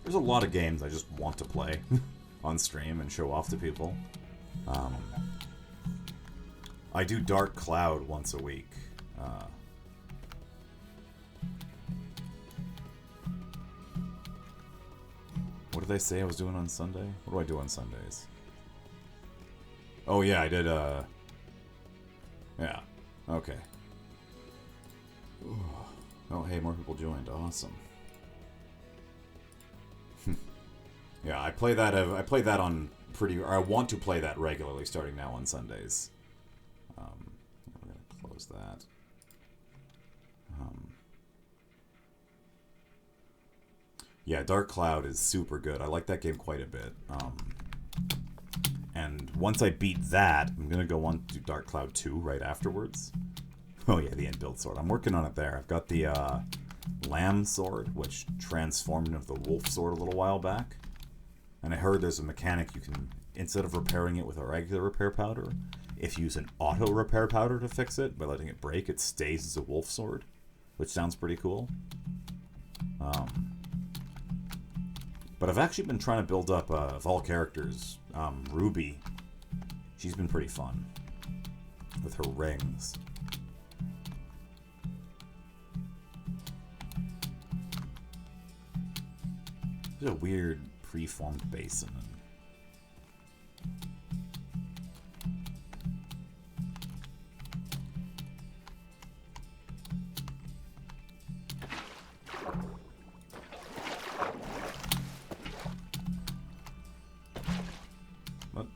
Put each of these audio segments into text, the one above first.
There's a lot of games I just want to play on stream and show off to people. I do Dark Cloud once a week. What did they say I was doing on Sunday? What do I do on Sundays? Oh yeah, I did, yeah. Okay. Oh, hey, more people joined. Awesome. Yeah, I play that on pretty... Or I want to play that regularly starting now on Sundays. We're going to close that. Yeah, Dark Cloud is super good. I like that game quite a bit. And once I beat that, I'm going to go on to Dark Cloud 2 right afterwards. Oh yeah, the inbuilt sword. I'm working on it there. I've got the Lamb sword, which transformed into the Wolf sword a little while back. And I heard there's a mechanic you can, instead of repairing it with a regular repair powder, if you use an auto repair powder to fix it, by letting it break, it stays as a Wolf sword, which sounds pretty cool. But I've actually been trying to build up of all characters, Ruby. She's been pretty fun with her rings. There's a weird preformed basin. What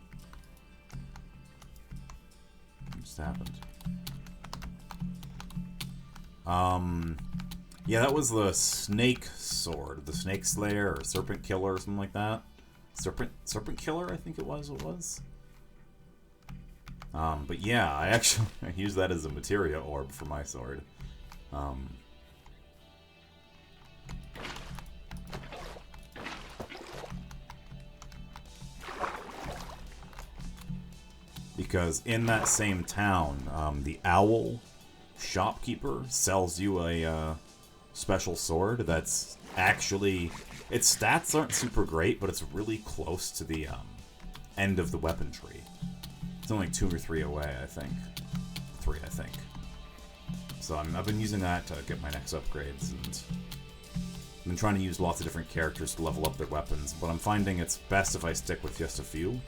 just happened? Yeah, that was the snake sword, the snake slayer or serpent killer or something like that. Serpent killer, I think it was. But yeah, I used that as a materia orb for my sword. Because in that same town, the owl shopkeeper sells you a special sword that's actually... Its stats aren't super great, but it's really close to the end of the weapon tree. It's only 2 or 3 away, I think. 3, I think. So I've been using that to get my next upgrades, and I've been trying to use lots of different characters to level up their weapons, but I'm finding it's best if I stick with just a few.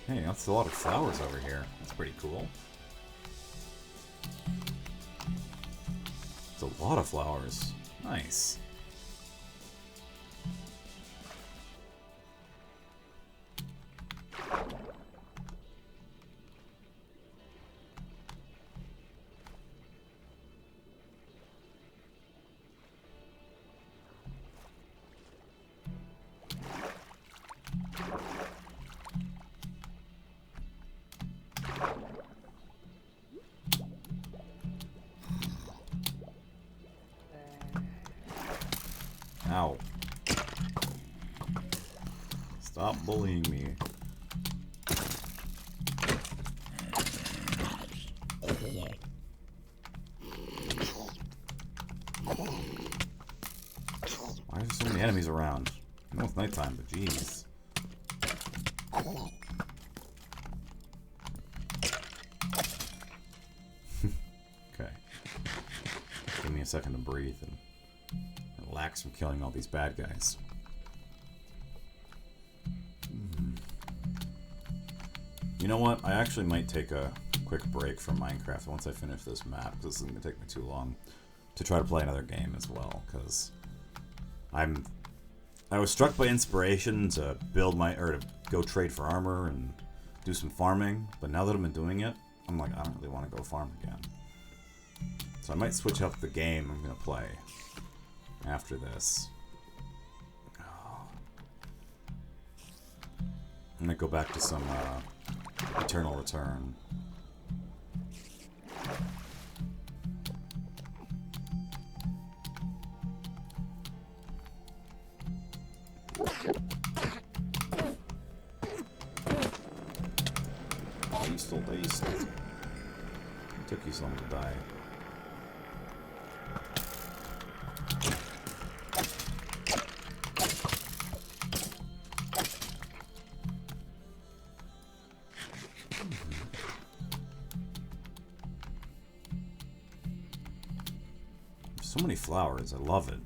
Hey, that's a lot of flowers over here. That's pretty cool. It's a lot of flowers. Nice. Ow. Stop bullying me. Why are there so many enemies around? I know it's nighttime, but jeez. Okay. Give me a second to breathe and relax from killing all these bad guys. You know what? I actually might take a quick break from Minecraft once I finish this map, because this is going to take me too long to try to play another game as well, because I was struck by inspiration to build to go trade for armor and do some farming, but now that I've been doing it, I'm like, I don't really want to go farm again. So I might switch up the game I'm going to play after this. I'm going to go back to some Eternal Return. Daced. It took you so long to die. So many flowers. I love it.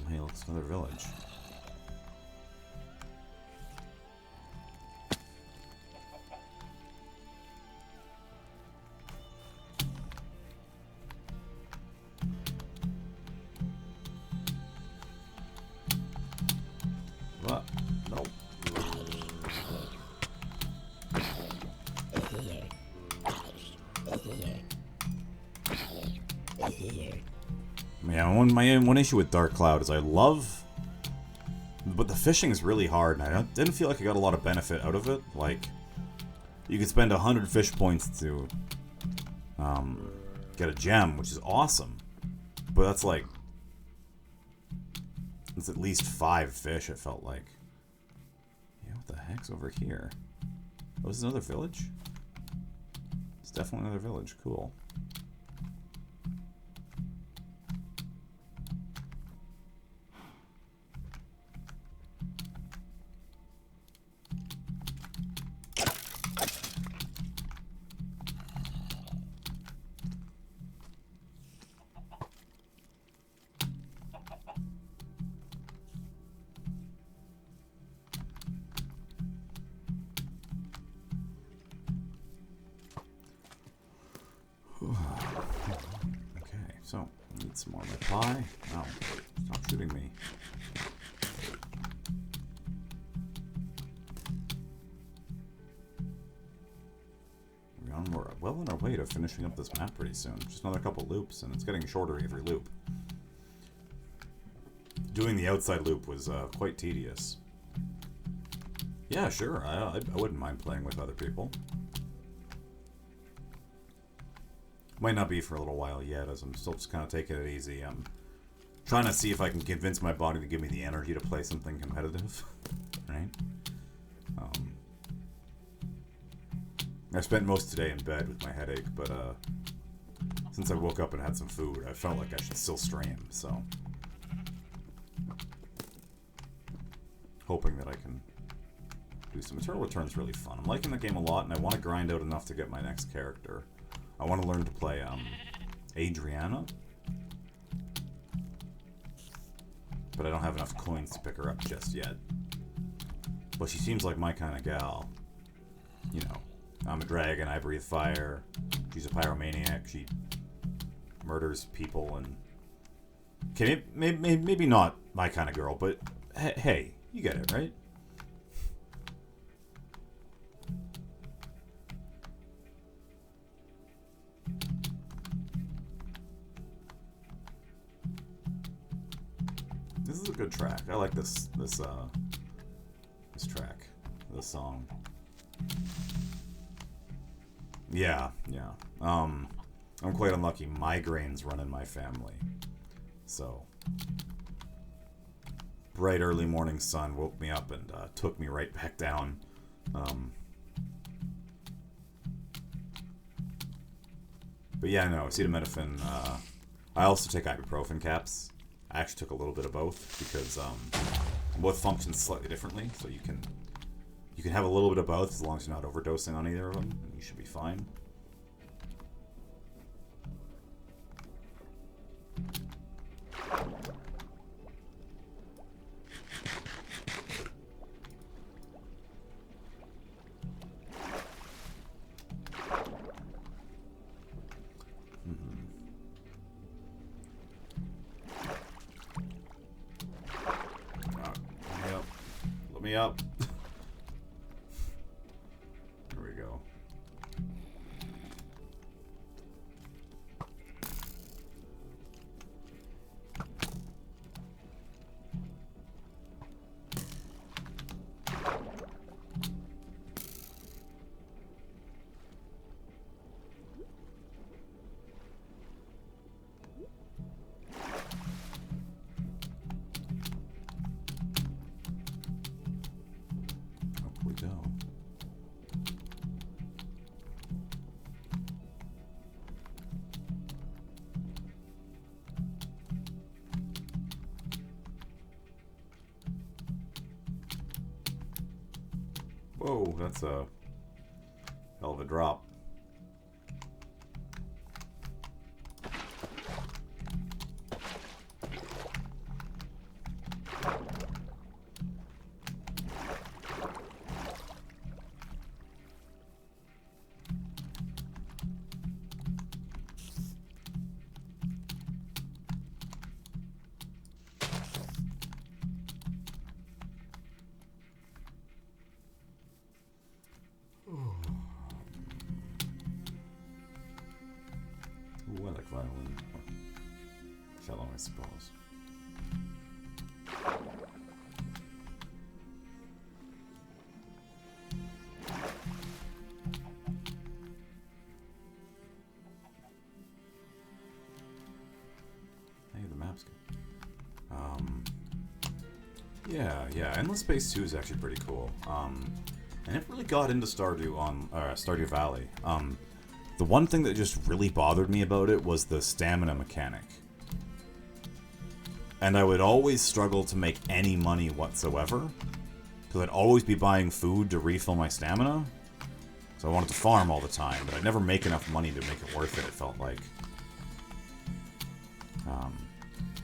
Hey, look, it's another village. What? No. Yeah, my one issue with Dark Cloud is I love, but the fishing is really hard, and I didn't feel like I got a lot of benefit out of it. Like, you could spend 100 fish points to get a gem, which is awesome, but that's like, it's at least 5 fish, it felt like. Yeah, what the heck's over here? Oh, this is another village? It's definitely another village. Cool. Okay, so I need some more of my pie. Oh, stop shooting me. We're well on our way to finishing up this map pretty soon. Just another couple loops, and it's getting shorter every loop. Doing the outside loop was quite tedious. Yeah, sure. I wouldn't mind playing with other people. Might not be for a little while yet, as I'm still just kind of taking it easy. I'm trying to see if I can convince my body to give me the energy to play something competitive. Right? I spent most of today in bed with my headache, but since I woke up and had some food, I felt like I should still stream, so... hoping that I can do some. Eternal Return's really fun. I'm liking the game a lot, and I want to grind out enough to get my next character. I want to learn to play Adriana, but I don't have enough coins to pick her up just yet. But she seems like my kind of gal. You know, I'm a dragon, I breathe fire. She's a pyromaniac. She murders people, and okay, maybe not my kind of girl, but hey, you get it, right? This is a good track. I like this track, this song. Yeah. I'm quite unlucky. Migraines run in my family, so bright early morning sun woke me up and took me right back down. But yeah, no, acetaminophen. I also take ibuprofen caps. I actually took a little bit of both because both function slightly differently. So you can have a little bit of both as long as you're not overdosing on either of them, and you should be fine. me up. There we go. Whoa, that's a hell of a drop. Ooh, I like violin. Cello, I suppose. Hey, the map's good. Yeah, Endless Space 2 is actually pretty cool. I never really got into Stardew Valley. The one thing that just really bothered me about it was the stamina mechanic. And I would always struggle to make any money whatsoever, because I'd always be buying food to refill my stamina. So I wanted to farm all the time, but I'd never make enough money to make it worth it, it felt like.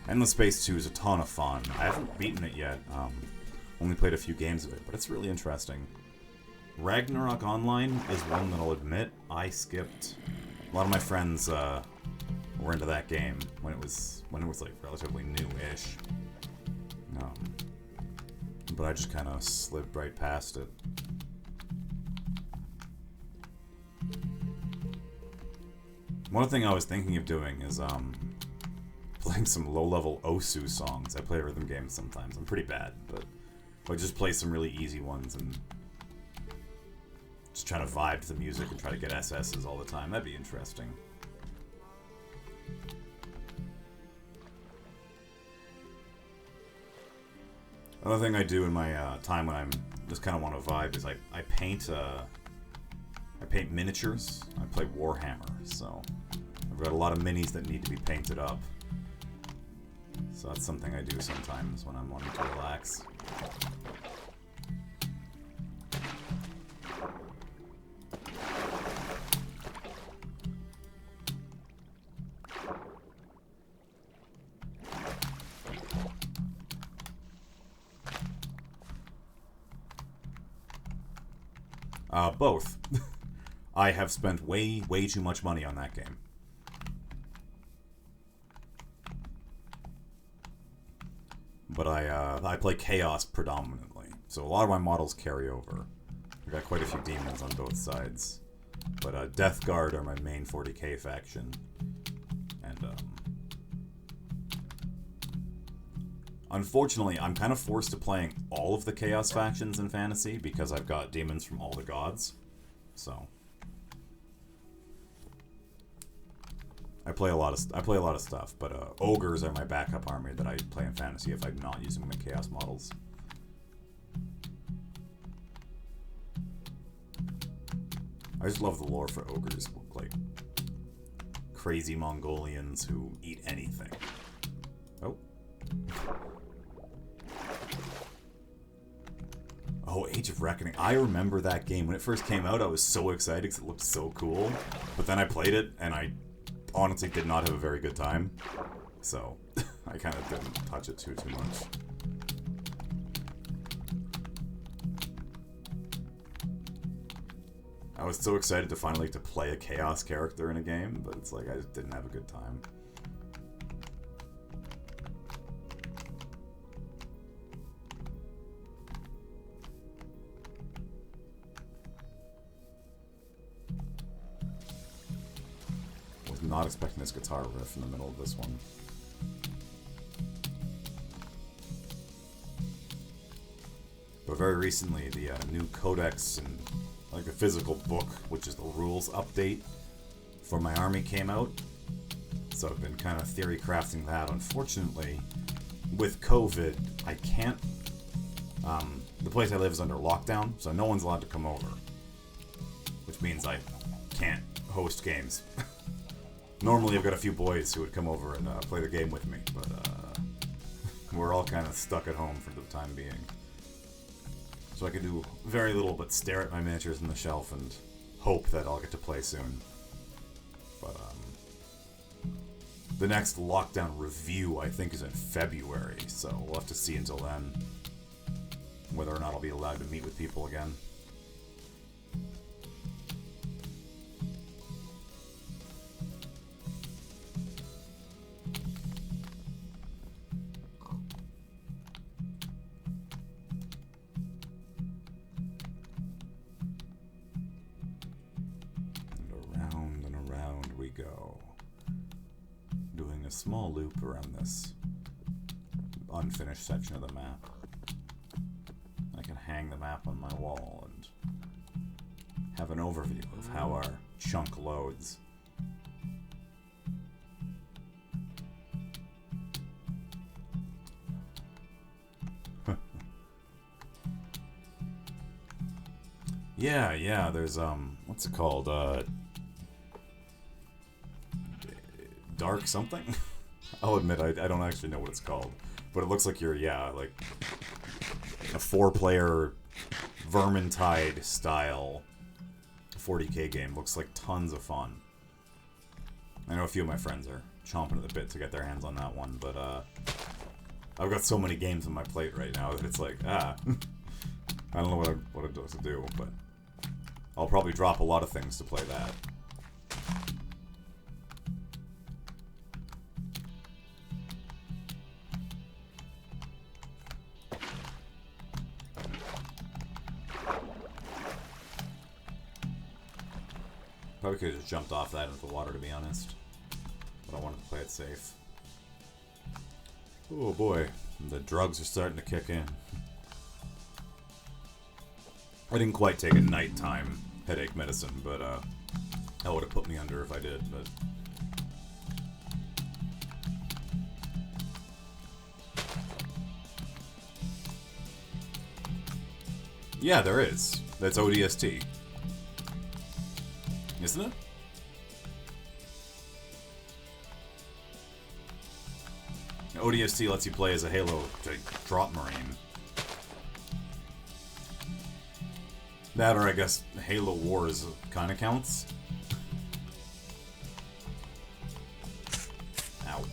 Endless Space 2 is a ton of fun. I haven't beaten it yet, only played a few games of it, but it's really interesting. Ragnarok Online is one that I'll admit I skipped. A lot of my friends were into that game when it was like relatively new-ish. But I just kind of slid right past it. One thing I was thinking of doing is playing some low-level Osu songs. I play rhythm games sometimes. I'm pretty bad, but I just play some really easy ones and just try to vibe to the music and try to get SS's all the time. That'd be interesting. Another thing I do in my time when I'm just kind of want to vibe is I paint miniatures. I play Warhammer, so I've got a lot of minis that need to be painted up. So that's something I do sometimes when I'm wanting to relax. Both. I have spent way too much money on that game. But I play Chaos predominantly, so a lot of my models carry over. I got quite a few demons on both sides. But Death Guard are my main 40k faction. And unfortunately, I'm kind of forced to playing all of the Chaos factions in Fantasy because I've got demons from all the gods. So I play a lot of stuff, but ogres are my backup army that I play in Fantasy if I'm not using my Chaos models. I just love the lore for ogres, like crazy Mongolians who eat anything. Oh. Oh, Age of Reckoning. I remember that game. When it first came out, I was so excited because it looked so cool. But then I played it, and I honestly did not have a very good time. So, I kind of didn't touch it too much. I was so excited to finally to play a Chaos character in a game, but it's like I just didn't have a good time. not expecting this guitar riff in the middle of this one. But very recently, the new codex and like a physical book, which is the rules update for my army, came out. So I've been kind of theory crafting that. Unfortunately, with COVID, I can't. The place I live is under lockdown, so no one's allowed to come over, which means I can't host games. Normally, I've got a few boys who would come over and play the game with me, but we're all kind of stuck at home for the time being. So I can do very little but stare at my miniatures on the shelf and hope that I'll get to play soon. But the next lockdown review, I think, is in February, so we'll have to see until then whether or not I'll be allowed to meet with people again. And around we go. Doing a small loop around this unfinished section of the map. I can hang the map on my wall and have an overview of how our chunk loads. Yeah, there's, what's it called, Dark something? I'll admit, I don't actually know what it's called, but it looks like you're, like, a 4-player Vermintide style 40k game. Looks like tons of fun. I know a few of my friends are chomping at the bit to get their hands on that one, but, I've got so many games on my plate right now that it's like, I don't know what it does to do, but I'll probably drop a lot of things to play that. Probably could have just jumped off that into the water, to be honest. But I wanted to play it safe. Oh boy, the drugs are starting to kick in. I didn't quite take a nighttime headache medicine, but that would have put me under if I did, but... Yeah, there is. That's ODST. Isn't it? ODST lets you play as a Halo drop marine. That, or I guess Halo Wars kind of counts. Ow.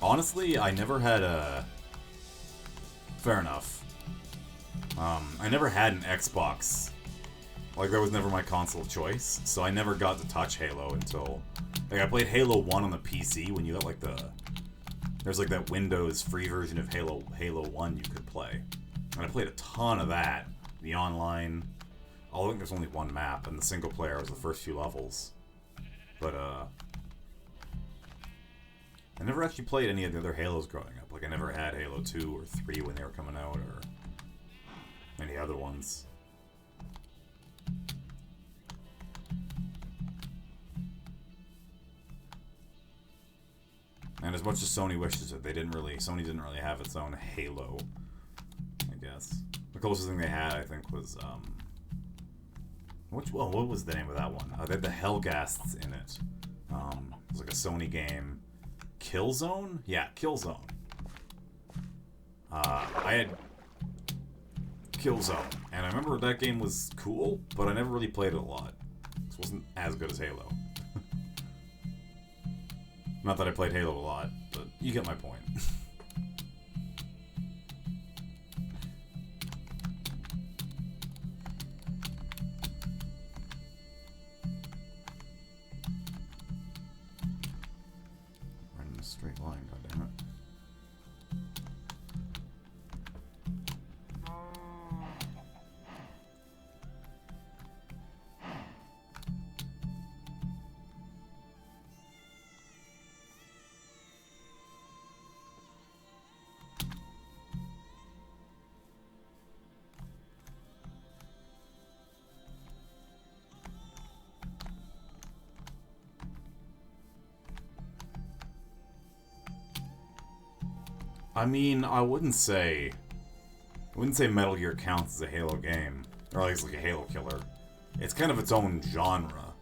Honestly, I never had a... Fair enough. I never had an Xbox. Like, that was never my console of choice, so I never got to touch Halo until... Like, I played Halo 1 on the PC when you got, like, the... There's, like, that Windows free version of Halo 1 you could play. And I played a ton of that. The online... I think there's only one map, and the single player was the first few levels. But, I never actually played any of the other Halos growing up. Like, I never had Halo 2 or 3 when they were coming out, or any other ones. And as much as Sony wishes it, Sony didn't really have its own Halo, I guess. The closest thing they had, I think, was, what was the name of that one? They had the Hellghasts in it. It was like a Sony game. Killzone? Yeah, Killzone. I had Killzone, and I remember that game was cool, but I never really played it a lot. It wasn't as good as Halo. Not that I played Halo a lot, but you get my point. Right in a straight line, goddammit. I mean, I wouldn't say Metal Gear counts as a Halo game, or at least like a Halo killer. It's kind of its own genre.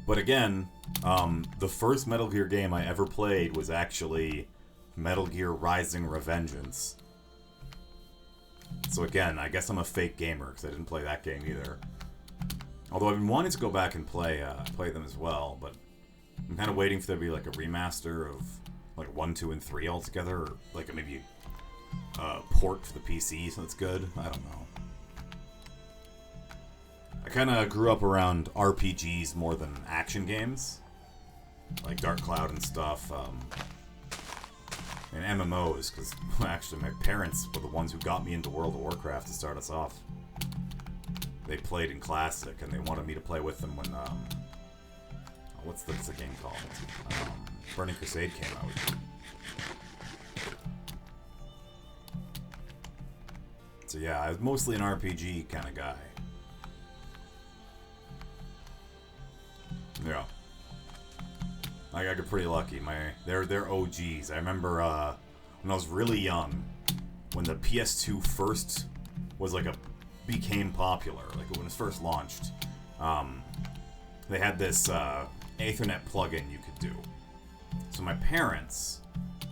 But again, the first Metal Gear game I ever played was actually Metal Gear Rising: Revengeance. So again, I guess I'm a fake gamer because I didn't play that game either. Although I've been wanting to go back and play them as well, but I'm kind of waiting for there to be like a remaster of like 1, 2, and 3 altogether, or like maybe a port for the PC so it's good. I don't know. I kind of grew up around RPGs more than action games, like Dark Cloud and stuff, and MMOs, because actually my parents were the ones who got me into World of Warcraft to start us off. They played in Classic, and they wanted me to play with them when, what's the game called? Burning Crusade came out. So yeah, I was mostly an RPG kind of guy. Yeah. I got pretty lucky. They're OGs. I remember when I was really young, when the PS2 first was became popular, like when it was first launched. They had this Ethernet plugin you could do. So my parents,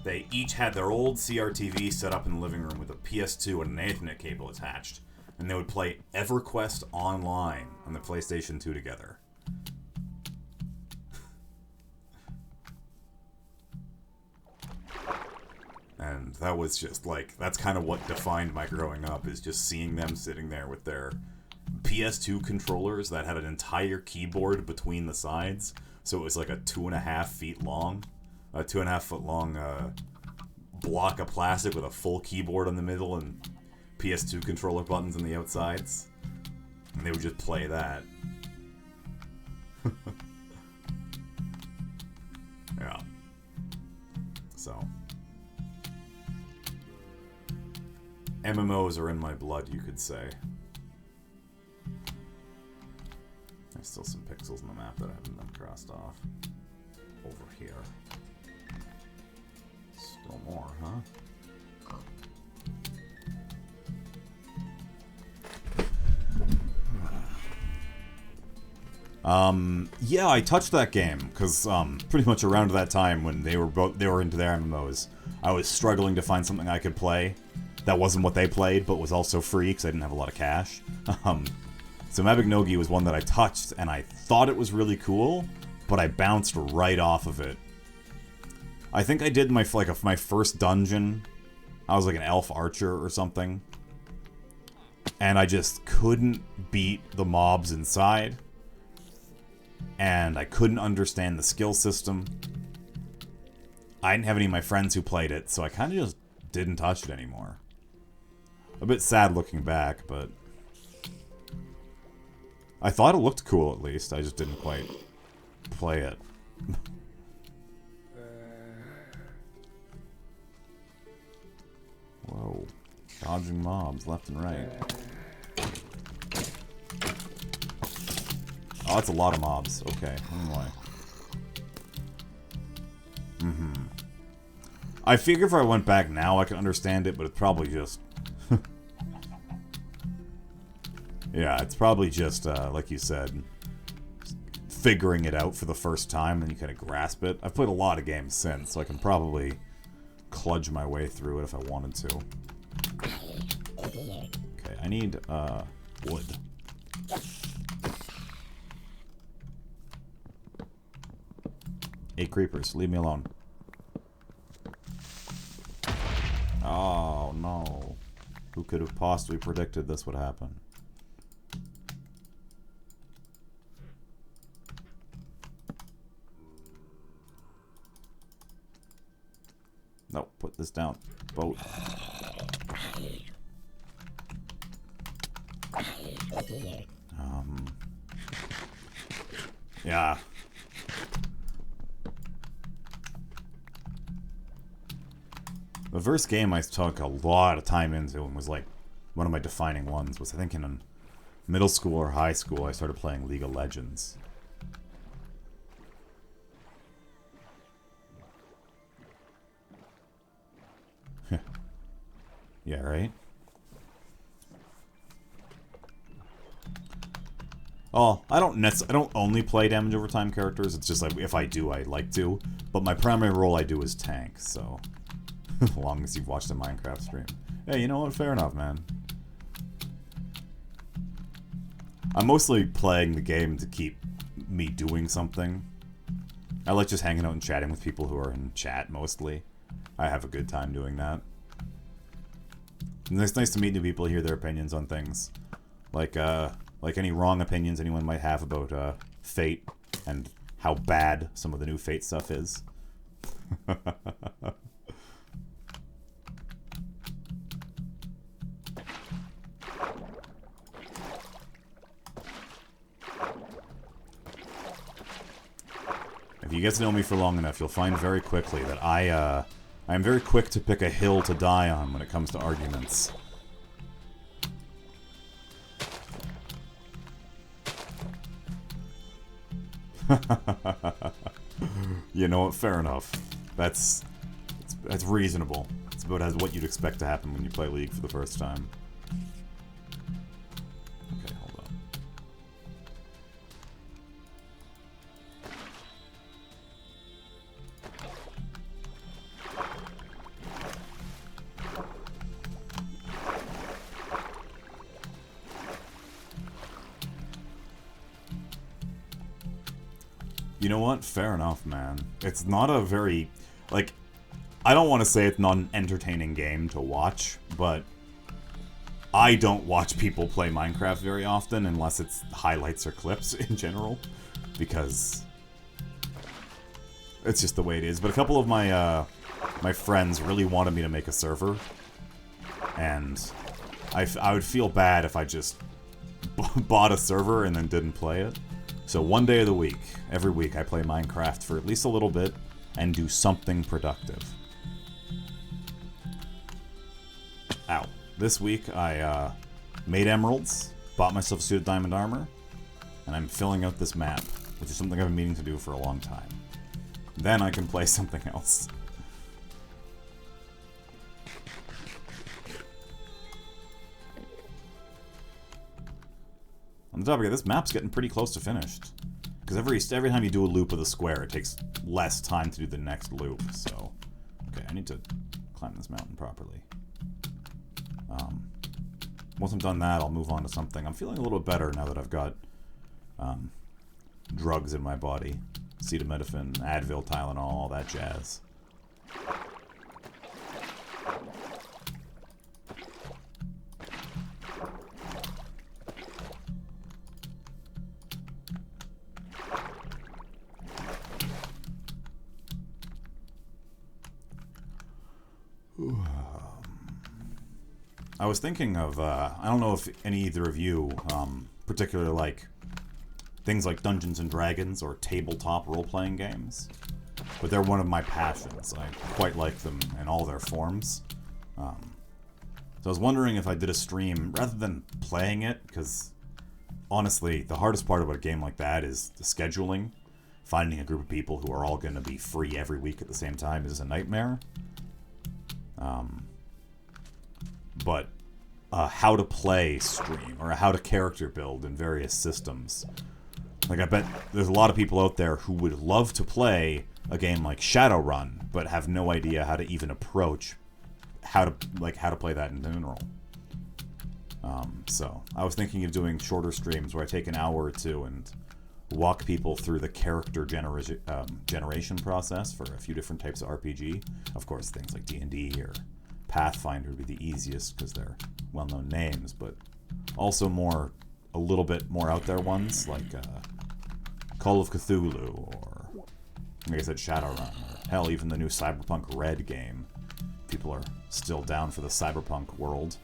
they each had their old CRTV set up in the living room with a PS2 and an Ethernet cable attached, and they would play EverQuest Online on the PlayStation 2 together. And that was just that's kind of what defined my growing up, is just seeing them sitting there with their PS2 controllers that had an entire keyboard between the sides. So it was like a 2.5 feet long, a 2.5 foot long block of plastic with a full keyboard in the middle and PS2 controller buttons on the outsides. And they would just play that. Yeah. So. MMOs are in my blood, you could say. There's still some pixels on the map that haven't been crossed off. Over here. Still more, huh? Yeah, I touched that game because pretty much around that time when they were into their MMOs, I was struggling to find something I could play that wasn't what they played, but was also free because I didn't have a lot of cash. So Mabinogi was one that I touched, and I thought it was really cool, but I bounced right off of it. I think I did my first dungeon. I was like an elf archer or something, and I just couldn't beat the mobs inside, and I couldn't understand the skill system. I didn't have any of my friends who played it, so I kind of just didn't touch it anymore. A bit sad looking back, but I thought it looked cool at least. I just didn't quite play it. Whoa. Dodging mobs left and right. Oh, that's a lot of mobs. Okay, anyway. I figure if I went back now I could understand it, but it's probably just... Yeah, it's probably just, like you said, figuring it out for the first time and you kind of grasp it. I've played a lot of games since, so I can probably kludge my way through it if I wanted to. Okay, I need, wood. Hey, creepers, leave me alone. Oh, no. Who could have possibly predicted this would happen? No, put this down. Boat. Yeah. The first game I took a lot of time into and was like one of my defining ones was I think in middle school or high school I started playing League of Legends. Yeah, right? Oh, I don't only play damage over time characters. It's just like if I do, I like to. But my primary role I do is tank, so as long as you've watched a Minecraft stream. Hey, you know what? Fair enough, man. I'm mostly playing the game to keep me doing something. I like just hanging out and chatting with people who are in chat mostly. I have a good time doing that. And it's nice to meet new people, hear their opinions on things. Like any wrong opinions anyone might have about Fate and how bad some of the new Fate stuff is. If you get to know me for long enough, you'll find very quickly that I'm very quick to pick a hill to die on when it comes to arguments. You know what? Fair enough. That's reasonable. It's about what you'd expect to happen when you play League for the first time. Okay, hold on. You know what? Fair enough, man. It's not a very... Like, I don't want to say it's not an entertaining game to watch, but I don't watch people play Minecraft very often unless it's highlights or clips in general, because it's just the way it is. But a couple of my my friends really wanted me to make a server, and I would feel bad if I just bought a server and then didn't play it. So one day of the week, every week, I play Minecraft for at least a little bit and do something productive. Ow. This week, I made emeralds, bought myself a suit of diamond armor, and I'm filling out this map, which is something I've been meaning to do for a long time. Then I can play something else. On the topic of this, map's getting pretty close to finished. Because every time you do a loop of the square, it takes less time to do the next loop, so... Okay, I need to climb this mountain properly. Once I'm done that, I'll move on to something. I'm feeling a little bit better now that I've got drugs in my body. Acetaminophen, Advil, Tylenol, all that jazz. I was thinking of, I don't know if either of you particularly like things like Dungeons and Dragons or tabletop role-playing games, but they're one of my passions. I quite like them in all their forms. So I was wondering if I did a stream, rather than playing it, because honestly, the hardest part about a game like that is the scheduling. Finding a group of people who are all going to be free every week at the same time is a nightmare. But how to play stream, or how to character build in various systems. Like, I bet there's a lot of people out there who would love to play a game like Shadowrun, but have no idea how to even approach how to play that in general. So I was thinking of doing shorter streams where I take an hour or two and walk people through the character generation process for a few different types of RPG. Of course, things like D&D or Pathfinder would be the easiest because they're well-known names, but also a little bit more out there ones like Call of Cthulhu, or like I said, Shadowrun, or hell, even the new Cyberpunk Red game. People are still down for the cyberpunk world.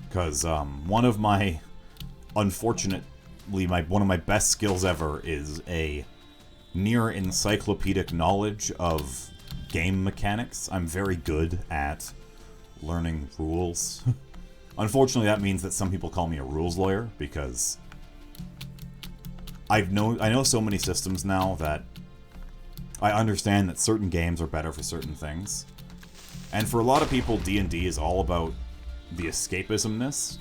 Because one of my best skills ever is a near encyclopedic knowledge of game mechanics. I'm very good at learning rules. Unfortunately, that means that some people call me a rules lawyer, because I know so many systems now that I understand that certain games are better for certain things. And for a lot of people, D&D is all about the escapismness.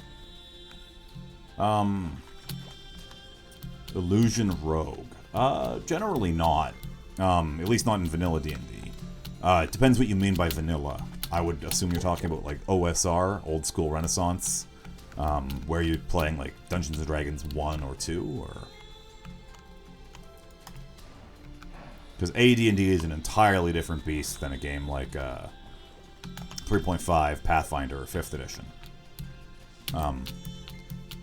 Illusion Rogue. Generally not. At least not in vanilla D&D. It depends what you mean by vanilla. I would assume you're talking about like OSR, Old School Renaissance, where you're playing like Dungeons & Dragons 1 or 2, or... Because AD&D is an entirely different beast than a game like 3.5 Pathfinder 5th edition.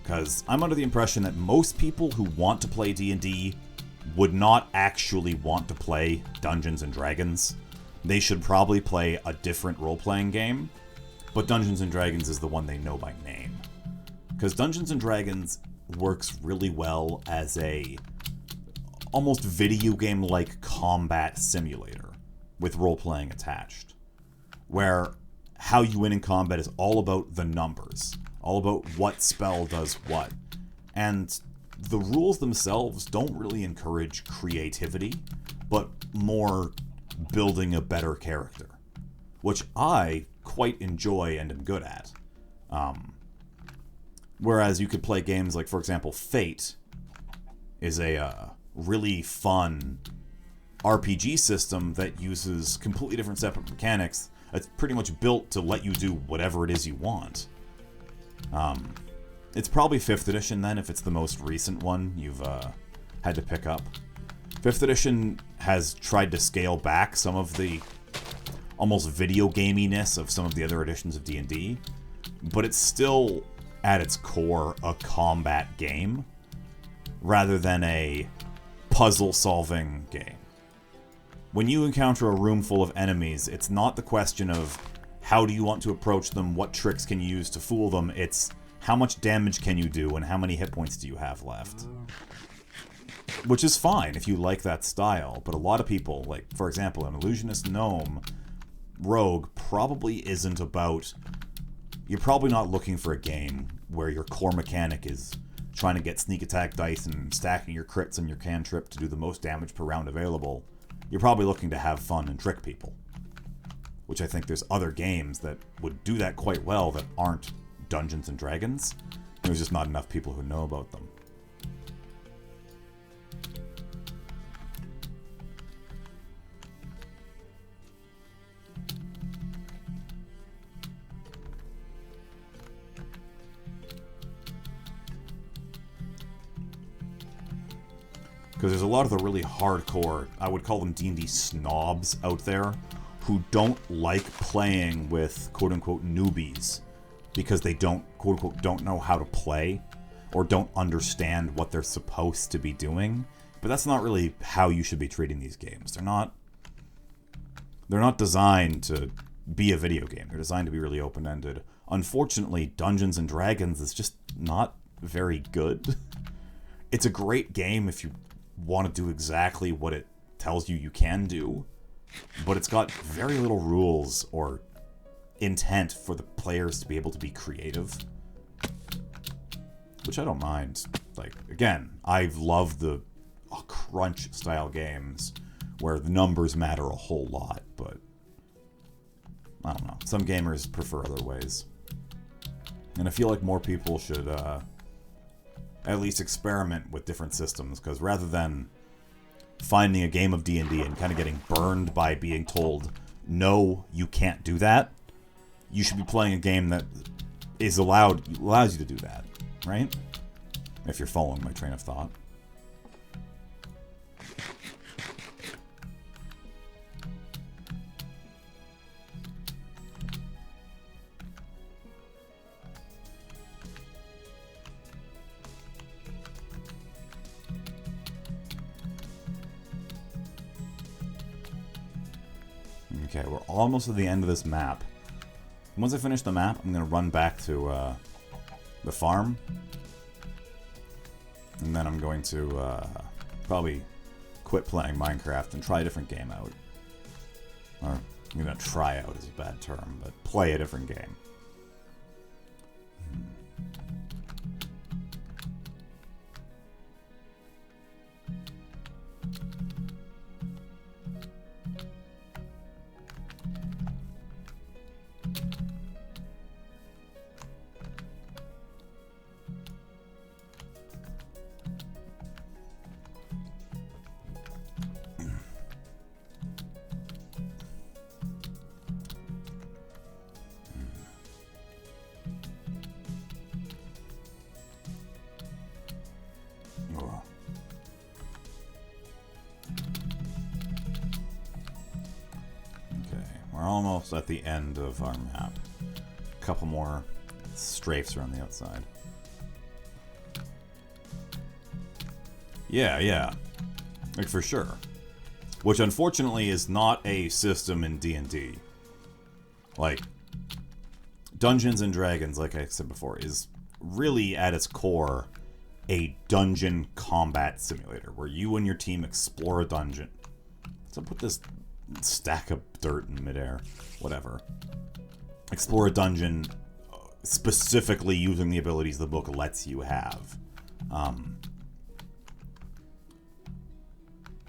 Because I'm under the impression that most people who want to play D&D would not actually want to play Dungeons & Dragons. They should probably play a different role-playing game, but Dungeons & Dragons is the one they know by name. Because Dungeons & Dragons works really well as a almost video game-like combat simulator with role-playing attached, where how you win in combat is all about the numbers, all about what spell does what, and the rules themselves don't really encourage creativity, but more building a better character, which I quite enjoy and am good at. Whereas you could play games like, for example, Fate is a really fun RPG system that uses completely different separate mechanics. It's pretty much built to let you do whatever it is you want. It's probably 5th edition then, if it's the most recent one you've had to pick up. 5th edition has tried to scale back some of the almost video gaminess of some of the other editions of D&D, but it's still, at its core, a combat game, rather than a puzzle-solving game. When you encounter a room full of enemies, it's not the question of how do you want to approach them, what tricks can you use to fool them, it's how much damage can you do and how many hit points do you have left. Which is fine if you like that style, but a lot of people, like, for example, an Illusionist Gnome Rogue probably isn't about... You're probably not looking for a game where your core mechanic is trying to get sneak attack dice and stacking your crits and your cantrip to do the most damage per round available. You're probably looking to have fun and trick people. Which I think there's other games that would do that quite well that aren't Dungeons & Dragons. There's just not enough people who know about them. Because there's a lot of the really hardcore, I would call them D&D snobs out there, who don't like playing with quote-unquote newbies because they don't, quote-unquote, don't know how to play or don't understand what they're supposed to be doing. But that's not really how you should be treating these games. They're not designed to be a video game. They're designed to be really open-ended. Unfortunately, Dungeons & Dragons is just not very good. It's a great game if you want to do exactly what it tells you can do, but it's got very little rules or intent for the players to be able to be creative, which I don't mind. Like, again, I love the crunch style games where the numbers matter a whole lot, but I don't know, some gamers prefer other ways, and I feel like more people should at least experiment with different systems, because rather than finding a game of D&D and kind of getting burned by being told, no, you can't do that, you should be playing a game that allows you to do that, right? If you're following my train of thought. Okay, we're almost at the end of this map. Once I finish the map, I'm going to run back to the farm. And then I'm going to probably quit playing Minecraft and try a different game out. Or, try out is a bad term, but play a different game. Almost at the end of our map. A couple more strafes around the outside. Yeah. Like, for sure. Which, unfortunately, is not a system in D&D. Like, Dungeons and Dragons, like I said before, is really, at its core, a dungeon combat simulator, where you and your team explore a dungeon. What's up with this stack of dirt in midair? Whatever. Explore a dungeon, specifically using the abilities the book lets you have.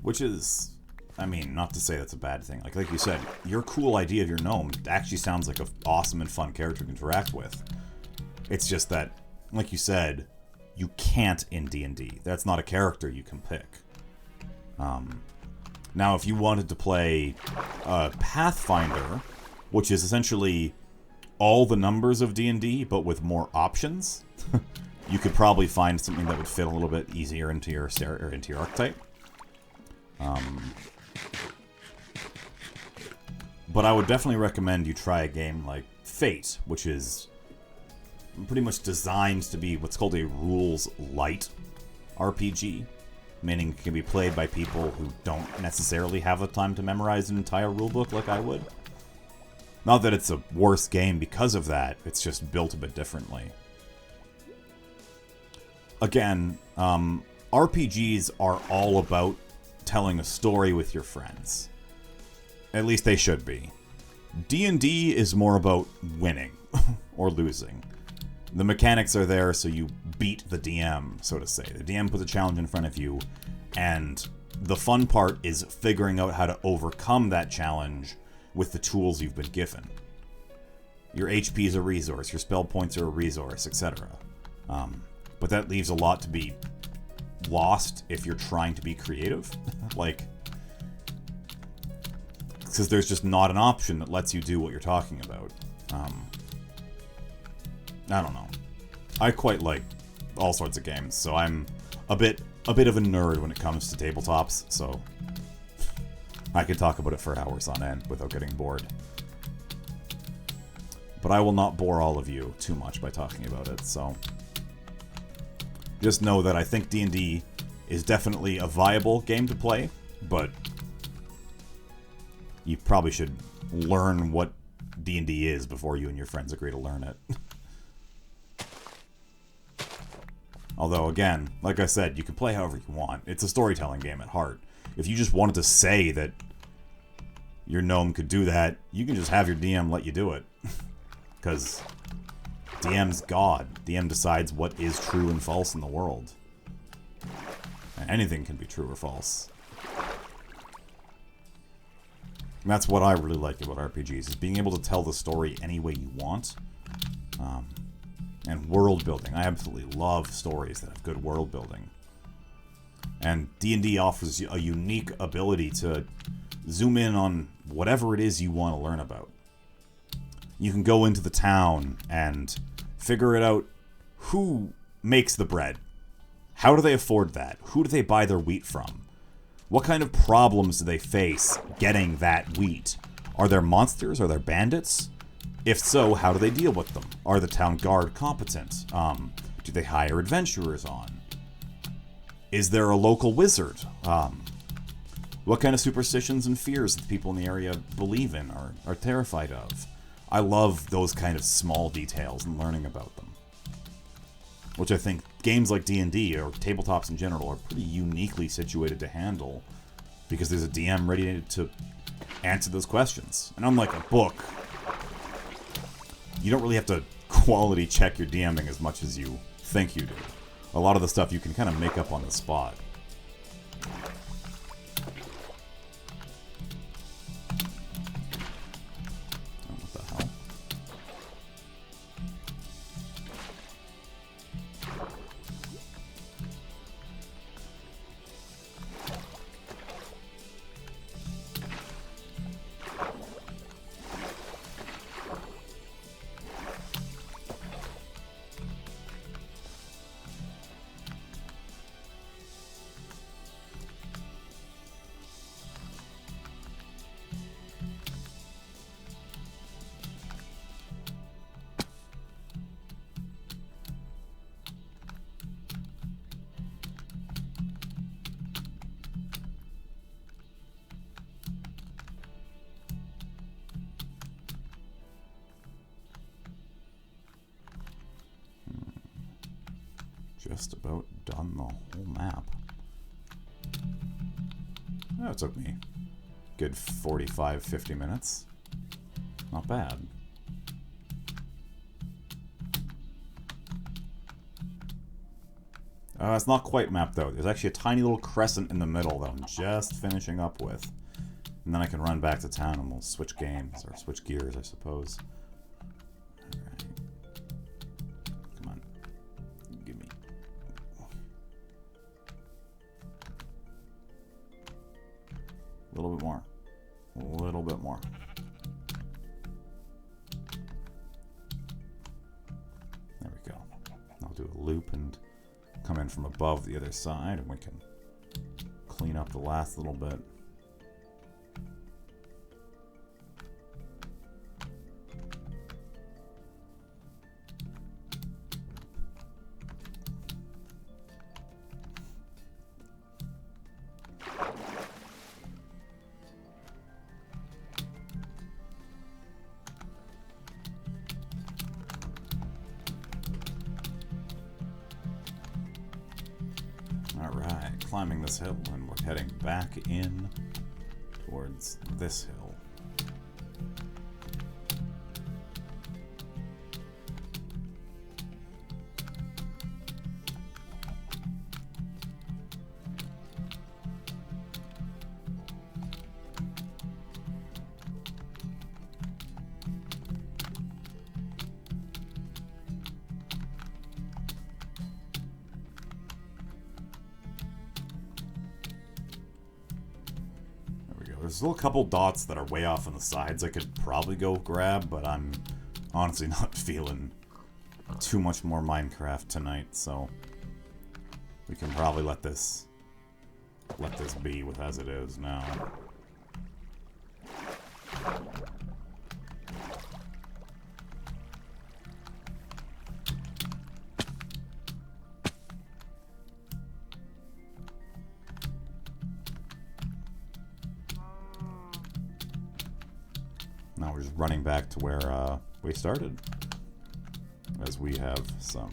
Which is, I mean, not to say that's a bad thing. Like you said, your cool idea of your gnome actually sounds like an awesome and fun character to interact with. It's just that, like you said, you can't in D&D. That's not a character you can pick. Now, if you wanted to play Pathfinder, which is essentially all the numbers of D&D, but with more options, you could probably find something that would fit a little bit easier into your archetype. But I would definitely recommend you try a game like Fate, which is pretty much designed to be what's called a rules-light RPG. Meaning it can be played by people who don't necessarily have the time to memorize an entire rulebook like I would. Not that it's a worse game because of that, it's just built a bit differently. Again, RPGs are all about telling a story with your friends. At least they should be. D&D is more about winning, or losing. The mechanics are there so you beat the DM, so to say. The DM puts a challenge in front of you, and the fun part is figuring out how to overcome that challenge with the tools you've been given. Your HP is a resource, your spell points are a resource, etc. But that leaves a lot to be lost if you're trying to be creative. Like, because there's just not an option that lets you do what you're talking about. I don't know. I quite like all sorts of games, so I'm a bit of a nerd when it comes to tabletops, so I could talk about it for hours on end without getting bored. But I will not bore all of you too much by talking about it, so just know that I think D&D is definitely a viable game to play, but you probably should learn what D&D is before you and your friends agree to learn it. Although, again, like I said, you can play however you want. It's a storytelling game at heart. If you just wanted to say that your gnome could do that, you can just have your DM let you do it. Because DM's God. DM decides what is true and false in the world. And anything can be true or false. And that's what I really like about RPGs, is being able to tell the story any way you want. And world building. I absolutely love stories that have good world building. And D&D offers a unique ability to zoom in on whatever it is you want to learn about. You can go into the town and figure it out. Who makes the bread? How do they afford that? Who do they buy their wheat from? What kind of problems do they face getting that wheat? Are there monsters? Are there bandits? If so, how do they deal with them? Are the town guard competent? Do they hire adventurers on? Is there a local wizard? What kind of superstitions and fears that people in the area believe in or are terrified of? I love those kind of small details and learning about them. Which I think games like D&D, or tabletops in general, are pretty uniquely situated to handle. Because there's a DM ready to answer those questions. And unlike a book, you don't really have to quality check your DMing as much as you think you do. A lot of the stuff you can kind of make up on the spot. Oh, what the hell? Just about done the whole map. Oh, it took me a good 45, 50 minutes. Not bad. It's not quite mapped out. There's actually a tiny little crescent in the middle that I'm just finishing up with. And then I can run back to town and we'll switch games, or switch gears, I suppose. Alright. Come on. Give me... a little bit more. A little bit more. There we go. I'll do a loop and come in from above the other side, and we can clean up the last little bit. Alright, climbing this hill, and we're heading back in towards this hill. There's still a couple dots that are way off on the sides I could probably go grab, but I'm honestly not feeling too much more Minecraft tonight, so we can probably let this be with as it is now. Now we're just running back to where we started, as we have some...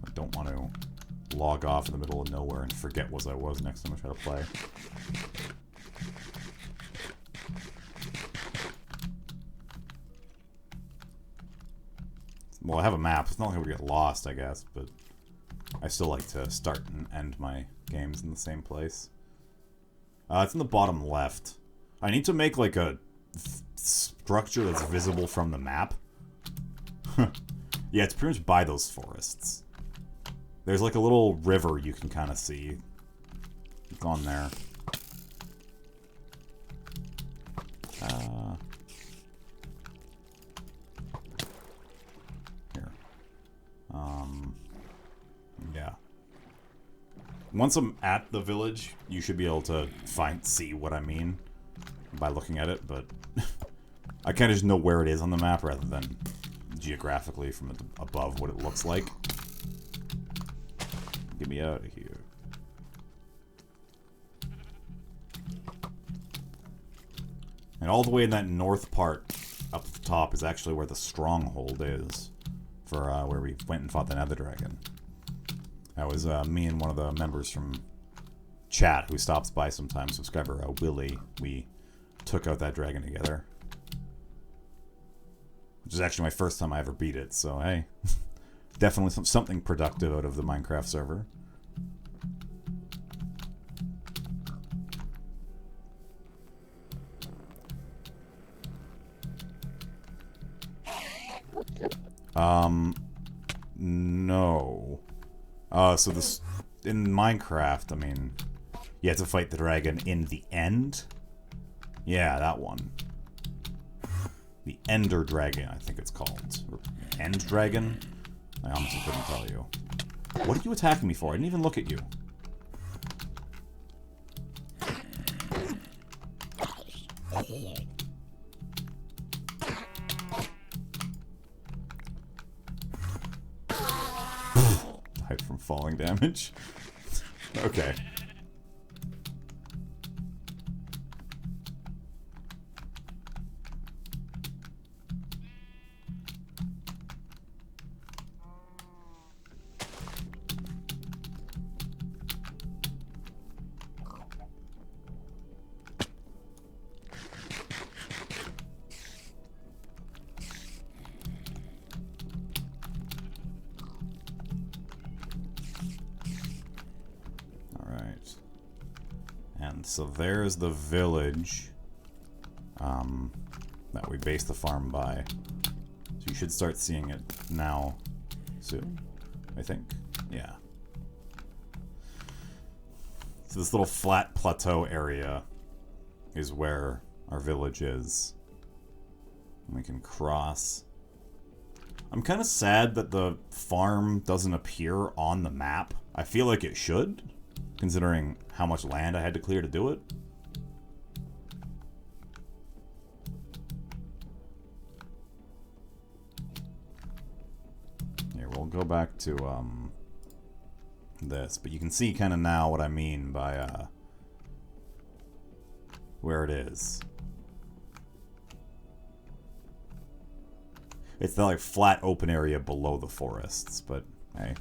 I don't want to log off in the middle of nowhere and forget what I was next time I try to play. Well, I have a map. It's not like I would get lost, I guess, but I still like to start and end my games in the same place. It's in the bottom left. I need to make, like, a structure that's visible from the map. Yeah, it's pretty much by those forests. There's, like, a little river you can kind of see. It's on there. Here. Yeah. Once I'm at the village, you should be able to see what I mean by looking at it, but I kind of just know where it is on the map rather than geographically from above what it looks like. Get me out of here. And all the way in that north part up at the top is actually where the stronghold is for where we went and fought the Nether Dragon. That was me and one of the members from chat who stops by sometimes, subscriber Willie, we took out that dragon together. Which is actually my first time I ever beat it, so hey. Definitely something productive out of the Minecraft server. No. So this... In Minecraft, I mean... You have to fight the dragon in the end? Yeah, that one. The Ender Dragon, I think it's called. Or End Dragon? I honestly couldn't tell you. What are you attacking me for? I didn't even look at you. Died from falling damage. Okay. So there's the village that we base the farm by. So you should start seeing it now soon, I think. Yeah. So this little flat plateau area is where our village is. And we can cross. I'm kind of sad that the farm doesn't appear on the map. I feel like it should, considering how much land I had to clear to do it. Here, we'll go back to this, but you can see kind of now what I mean by where it is. It's the like flat open area below the forests, but hey,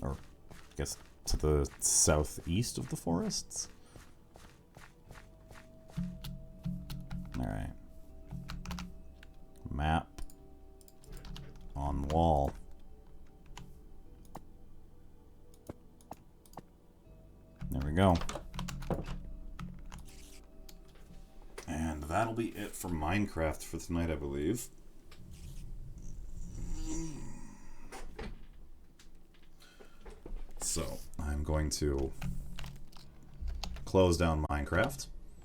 or I guess to the southeast of the forests. Alright. Map on wall. There we go. And that'll be it for Minecraft for tonight, I believe. So, I'm going to close down Minecraft.